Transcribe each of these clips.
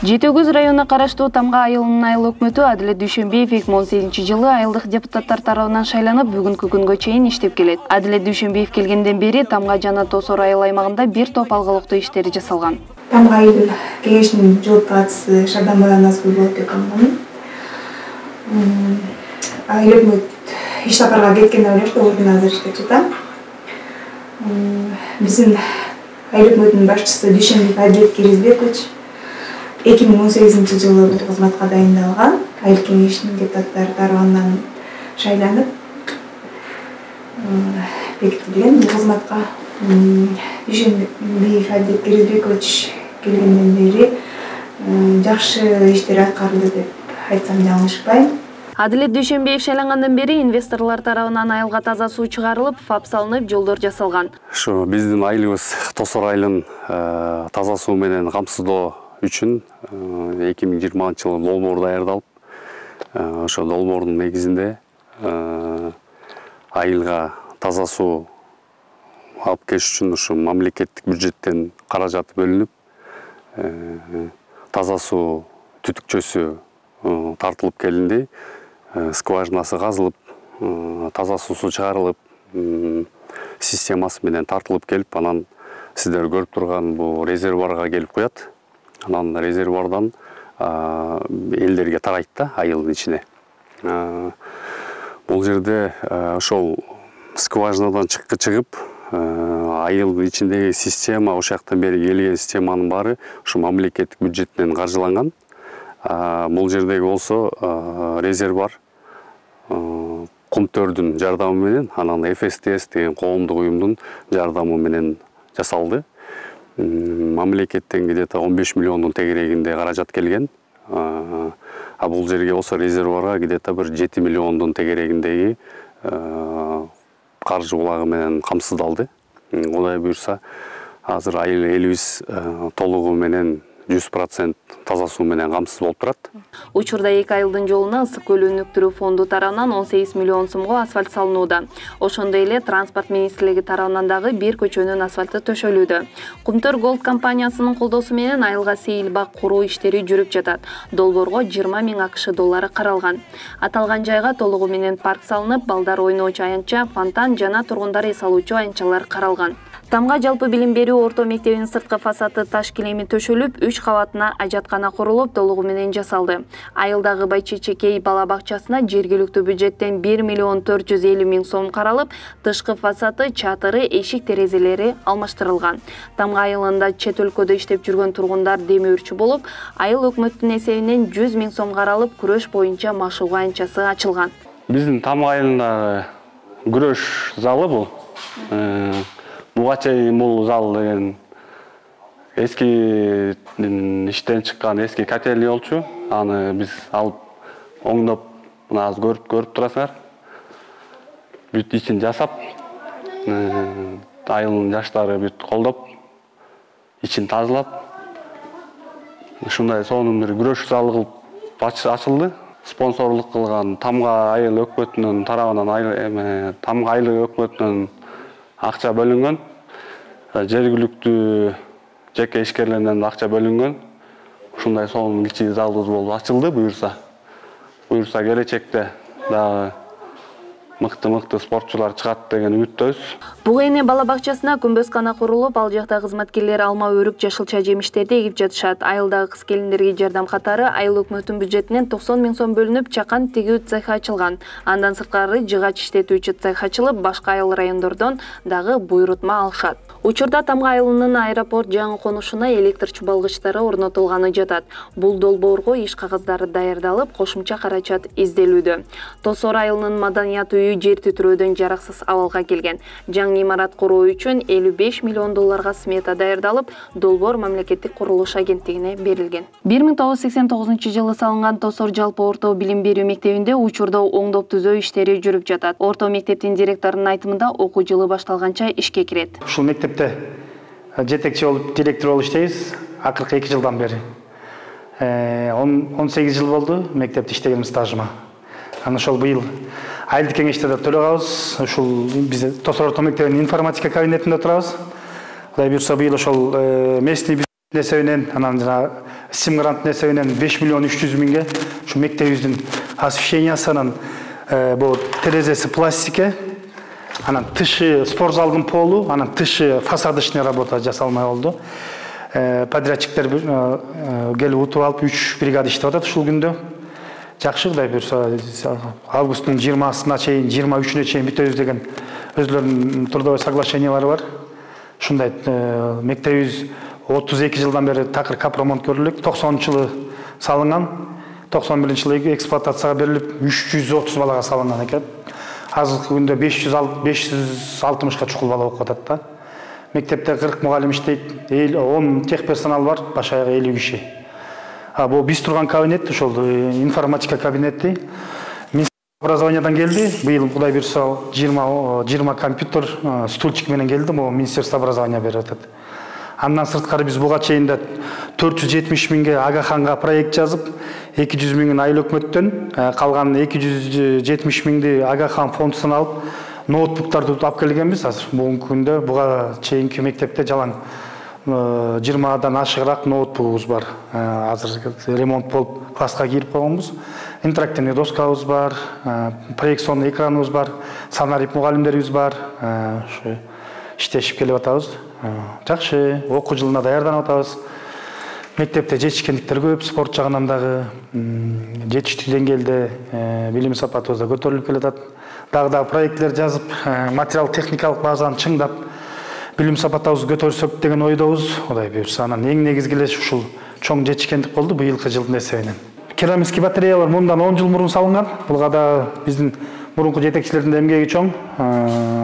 Жети Өгүз районуна караштуу Тамга айылынын айыл өкмөтү Адилет Дүйшөнбиев 2018-жылы айылдык депутаттар тарабынан шайланып, бүгүнкү күнгө чейин иштеп келет. Адилет Дүйшөнбиев келгенден бери Тамга жана Тосор айыл аймагында бир топ алгылыктуу иштери жасалган. Тамга айыл кеңешинин жоопту катчысы Шарданбай Назгүл Болотбек комунун айыл өкмөт иш сапарга кеткенден элек ордун азыр иштеп жатам. Биздин айыл өкмөтүнүн башчысы Дүйшөнбиев Адилет Киризбекович 2018-жылы бул кызматка дайындалган, айыл кеңешинин депутаттары тарабынан шайланып бекитилген бул кызматка Дүйшөнбиев Адилет Киризбекович келгенден бери жакшы иштер аткарылды деп айтсам жаңылышпайм. Адилет Дүйшөнбиев шайлангандан бери инвесторлор тарабынан айылга таза суу чыгарылып, ФАП салынып, жолдор жасалган. Ошо биздин айылыбыз Тосор айылын таза суу менен камсыздоо үчүн 2020-жылы долбоор даярдалып, ошо долбоордун негизинде айылга таза суу алып келиш үчүн ушу мамлекеттик бюджеттен каражат бөлүнүп, таза суу түтүкчөсү тартылып келинди, скважинасы казылып, таза суусу чыгарылып, системасы менен тартылып келип, анан сиздер көрүп турган бул резервуарга келип куят. Анан резервуардан элдерге тарайт да айылдын ичине. Бул жерде ошол скважинадан чыгып, айылдын ичиндеги система, ошол жактан бери келген системанын баары ушу мамлекеттик бюджеттен каржыланган. Бул жердеги болсо резервуар Кумтөрдүн жардамы менен, анан ФСТС деген коомдук уюмдун жардамы менен жасалды. Мамлекеттен где-то 15 миллиондун тегерегинде каражат келген. А бул жерге болсо резервуарга где-то бир 7 миллиондун тегерегиндеги каржы булагы менен камсыздалды. Кудай буюрса, азыр айыл элибиз толугу менен 100% таза суу менен камсыз болуп турат. Учурда эки айылдын жолуна ысык көл өнүктүрүү фонду тарабынан 18 миллион сомго асфальт салынууда. Ошондой эле транспорт министрлиги тарабынан дагы бир көчөнүн асфальты төшөлүүдө. Кумтөр Голд компаниясынын колдоосу менен айылга сейил бак куруу иштери жүрүп жатат. Долбоорго 20 000 АКШ доллары каралган. Аталган жайга толугу менен парк салынып, балдар ойноочу аянтча, фонтан жана тургундар эс алуучу аянтчалар каралган. Тамга жалпы билим берүү орто мектебинин сырткы фасады таш килеми төшөлүп, 3 кабатына ажаткана курулуп, толугу менен жасалды. Айылдагы Байчечекей бала бакчасына жергиликтүү бюджеттен 1 миллион 450 000 сом каралып, тышкы фасады, чатыры, эшик терезелери алмаштырылган. Тамга айылында чет өлкөдө иштеп жүргөн тургундар демөөрчү болуп, айыл өкмөттүн эсебинен 100 000 сом каралып, күрөш боюнча машыгуу аянтчасы ачылган. Биздин Тамга айылында күрөш залы бул. Буга чейин бул зал деген эски иштен чыккан эски котельный болчу. Аны биз алып оңдоп, мына азыр көрүп турасыңар. Бүт ичин жасап, айылдын жаштары бүт колдоп, ичин тазалап, ушундай сонун бир күрөш залы кылып ачылды. Спонсорлук кылган Тамга айыл өкмөтүнүн тарабынан Тамга айыл өкмөтүнүн акча бөлүнгөн, жергиликтүү жеке ишкерлерден акча бөлүнгөн. Ушундай сонун кичи залыбыз болуп ачылды буюрса. Буюрса келечекте дагы мыкты спортчулар чыгат деген үмүттөбүз. Буга эне бала бакчасына күмбөзкана курулуп, ал жакта кызматкерлер алма өрүк жашылча жемиштерди эгип жатышат. Айылдагы кыз келиндерге жардам катары айыл өкмөтүнүн бюджетинен 90 000 сом бөлүнүп, чакан тигүү цехи ачылган. Андан сырткары жыгач иштетүүчү цех ачылып, башка айыл райондордон дагы буйрутма алышат. Учурда Тамга айылынын аэропорт жаңы конушуна электр чубалгычтары орнотулганы жатат. Бул долбоорго иш кагаздары даярдалып, кошумча каражат изделүүдө. Тосор айылынын маданият үйү жер титирөөдөн жараксыз абалга келген. Жаңы имарат куруу үчүн 55 миллион долларга смета даярдалып, долбоор мамлекеттик курулуш агенттигине берилген. 1989-жылы салынган Тосор жалпы орто билим берүү мектебинде учурда оңдоп түзөө иштери жүрүп жатат. Орто мектептин директорунун айтымында окуу жылы башталганча ишке кирет. Ушул мектепте жетекчи болуп, директор болуп иштейбиз акыркы 2 жылдан бери. 18 жыл болду мектепте иштеген стажыма. Аны ошол быйыл айылдык кеңештерде төлөгабыз. Ушул биз Тосор орто мектебинин информатика кабинетинде турабыз. Кудай буйрса быйыл ошол местный бюджет эсебинен, анан жана сим грант несебинен 5 миллион 300 миңге ушу мектебибиздин освещениясынан бул терезеси пластика, анан тышы спорт залдын полу, анан тышы фасадочный работа жасалмай болду. Подрядчиктер келип утуп алып 3 бригада иштеп атат ушул күндө. Жакшы Кудай буйрса августтун 20-сына чейин 23-үнө чейин бүтөбүз деген өзлөрүнүн трудовой соглашениялары бар. Ушундай мектебибиз 32 жылдан бери такыр капремонт көрүлүп, 90-жылы салынган, 91-жылы эксплуатацияга берилип 330 балага салынган экен. Азыркы күндө 560-га чукул бала окуп атат да. Мектепте 40 мугалим иштейт, 10 тех персонал бар, баш аягы 50 киши. Бул биз турган кабинет ошол информатика кабинети. Образованиядан келди. Быйыл Кудай буйрса 20 компьютер, стульчик менен келди. Бул Министерство образования берип атат. Андан сырткары биз буга чейин 470 миңге Агаханга проект жазып, 200 миңин айыл өкмөттөн, калган 270 миңди Агахан фондусунан алып, ноутбуктарды алып келгенбиз. Азыр бүгүнкү күндө буга чейинки мектепте жалаң 20-дан ашыгыраак ноутбугубуз бар. Азыр ремонт болуп класска кирип койгонбуз. Интерактивный доскабыз бар, проекционный экраныбыз бар, санарип мугалимдерибиз бар. Ушу иштешип келип атабыз. Жакшы, окуу жылына даярданып атабыз. Мектепте жетишкендиктер көп, спорт жагынан дагы жетиштүү деңгээлде билим сапатыбыз да көтөрүлүп келатат. Дагы проекттер жазып, материал техникалык базаны чыңдап, билим сапатыбызды көтөрсөк деген ойдобуз. Кудай буйрса, анан эң негизги эле ушул чоң жетишкендик болду быйылкы жылдын эсебинен. Керамический батареялар мындан 10 жыл мурун салынган. Булга да биздин мурунку жетекчилердин эмгеги чоң.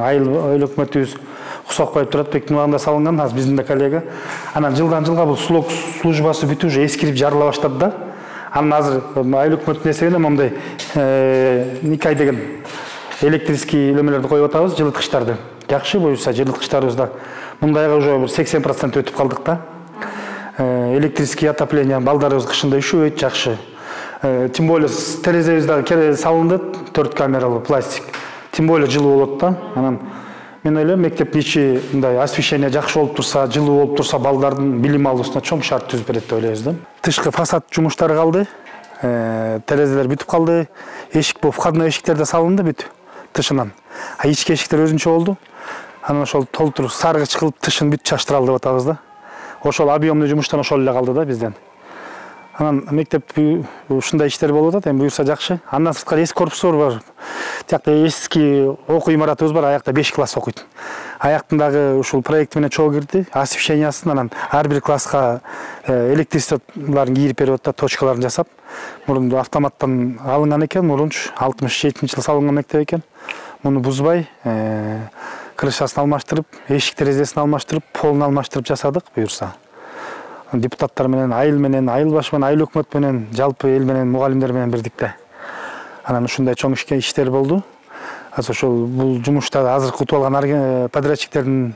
Айыл өкмөтүбүз Кусакбаев Туратбектин убагында салынган, азыр биздин да коллега. Анан жылдан жылга бул сулок службасы бүтүп уже эскирип жарыла баштады да. Анан азыр айыл өкмөттүн эсебинен мондай Никай деген электрический элемелерди коюп атабыз, жылыткычтарды. Жакшы буюрса жылыткычтарыбызда мындайга уже 80% өтүп калдык да. Электрический отопление балдарыбыз кышында üşөбөйт, жакшы. Тем более терезебиз дагы салынды, 4 камералуу пластик. Тем более жылуу болот да. Анан мен ойлойм, мектептин ичи мындай освещение жакшы болуп турса, жылуу болуп турса, балдардын билим алуусуна чоң шарт түзүп берет деп ойлойбуз да. Тышкы фасад жумуштары калды. Терезелер бүтүп калды. Эшик бул входной эшиктер да салынды бүт тышынан. Ички эшиктер өзүнчө болду. Анан ошол толтур саргыч кылып тышын бүт чаштыралды деп атабыз да. Ошол объемный жумуштан ошол эле калды да бизден. Анан мектеп ушундай иштер болуп атат, эми буюрса жакшы. Андан сырткары эски корпустор бар. Тиякта эски окуу имаратыбыз бар, аякта 5 класс окуйт. Аяктындагы ушул проект менен чогуу кирди, освещениясын анан ар бир класска электричестволарын кийип берип атат, точкаларын жасап. Мурун автоматтан алынган экен, мурунч 67-жылы салынган мектеп экен. Муну бузбай, крышасын алмаштырып, эшик терезесин алмаштырып, полун алмаштырып жасадык буюрса. Депутаттар менен, айыл баш менен, айыл өкмөт менен, жалпы эл менен, мугалимдер менен бирдикте. Анан ушундай чоң иштер болду. Азыр ошол бул жумушта азыркы утуп алган подрядчиктердин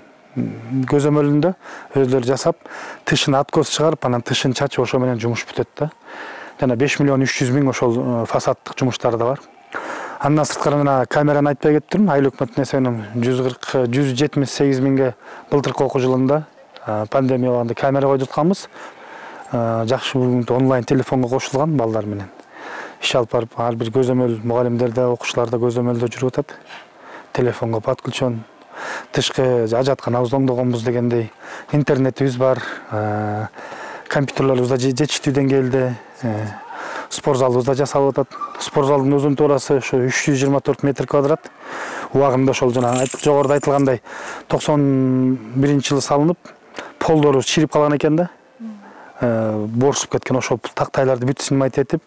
көзөмөлүндө өзлөрү жасап, тышын откос чыгарып, анан тышын чачып ошо менен жумуш бүтөт да. Жана 5 миллион 300 миң ошол фасадтык жумуштары да бар. Андан сырткары мына камераны айтпай кеттирмин, айыл өкмөтүнүн эсебинен 178 миңге былтыркы окуу жылында пандемия болгондо камера койдуртканбыз. Жакшы бүгүн онлайн телефонго кошулган балдар менен. Иш алып барып, ар бир көзөмөл мугалимдерде, окуучуларда көзөмөлдө жүрүп атат. Телефонго подключен. Тышкы ажаткан абыз оңдогонбуз дегендей. Интернетибиз бар. Компьютерлерибиз да жетиштүү деңгээлде. Спорт залыбыз да жасалып атат. Спорт залдын узун туурасы ошо 324 метр квадрат. Убагында ошол жана жогоруда айтылгандай 91-жылы салынып, полдору чирип калган экен да. Борсуп кеткен ошол тактайларды бүтүсүн майтетип,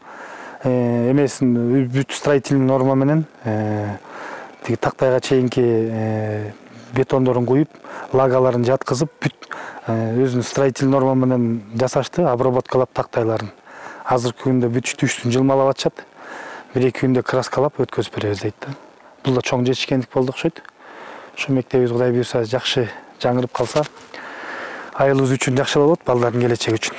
эмесин бүт строительный норма менен тиги тактайга чейинки бетондорун куюп, лагаларын жаткызып, бүт өзүнүн строительный норма менен жасашты, обработкалап тактайларын. Азыркы күндө бүтүштү үстүн жылмалап атышат. 1-2 күндө краскалап өткөзүп беребиз дейт да. Бул да чоң жетишкендик болду окшойт. Ошо мектебибиз Кудай буйрса жакшы жаңырып калса, айылыбыз үчүн жакшы болот, балдардын келечеги үчүн.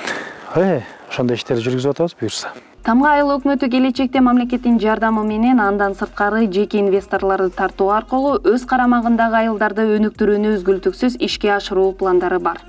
Ошондой иштерди жүргүзүп атабыз буйрса. Тамга айыл өкмөтү келечекте мамлекеттин жардамы менен андан сырткары жеке инвесторлорду тартуу аркылуу өз карамагындагы айылдарды өнүктүрүүнү үзгүлтүксүз ишке ашыруу пландары бар.